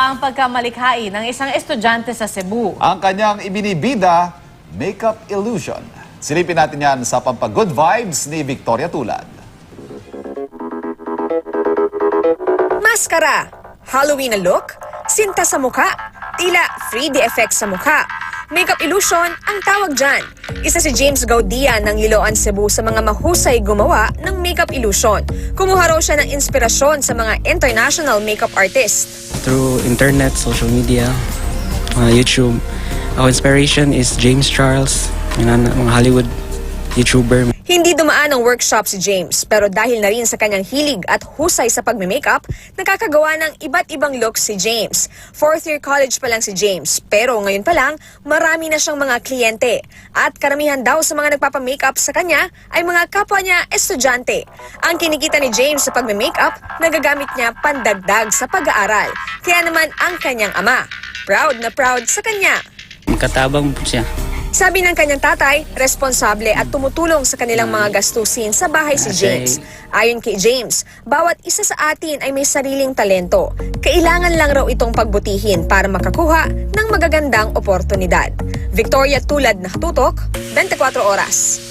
ang pagkamalikhain ng isang estudyante sa Cebu. Ang kanyang ibinibida, makeup illusion. Silipin natin yan sa Pampag-Good Vibes ni Victoria Tulad. Maskara, Halloween na look, sinta sa mukha, tila 3D effect sa mukha. Makeup illusion ang tawag dyan. Isa si James Gaudia ng Liloan, Cebu sa mga mahusay gumawa ng makeup illusion. Kumuha raw siya ng inspirasyon sa mga international makeup artist. Through internet, social media, YouTube. Our inspiration is James Charles, mga Hollywood YouTuber. Hindi dumaan ang workshop si James, pero dahil na rin sa kanyang hilig at husay sa pagme-makeup, nakakagawa ng iba't ibang looks si James. 4th year college pa lang si James, pero ngayon pa lang, marami na siyang mga kliyente. At karamihan daw sa mga nagpapamakeup sa kanya ay mga kapwa niya estudyante. Ang kinikita ni James sa pagme-makeup, nagagamit niya pandagdag sa pag-aaral. Kaya naman ang kanyang ama, proud na proud sa kanya. Katabang po siya. Sabi ng kanyang tatay, responsable at tumutulong sa kanilang mga gastusin sa bahay si James. Ayon kay James, bawat isa sa atin ay may sariling talento. Kailangan lang raw itong pagbutihin para makakuha ng magagandang oportunidad. Victoria Tulad, Nakatutok, 24 Oras.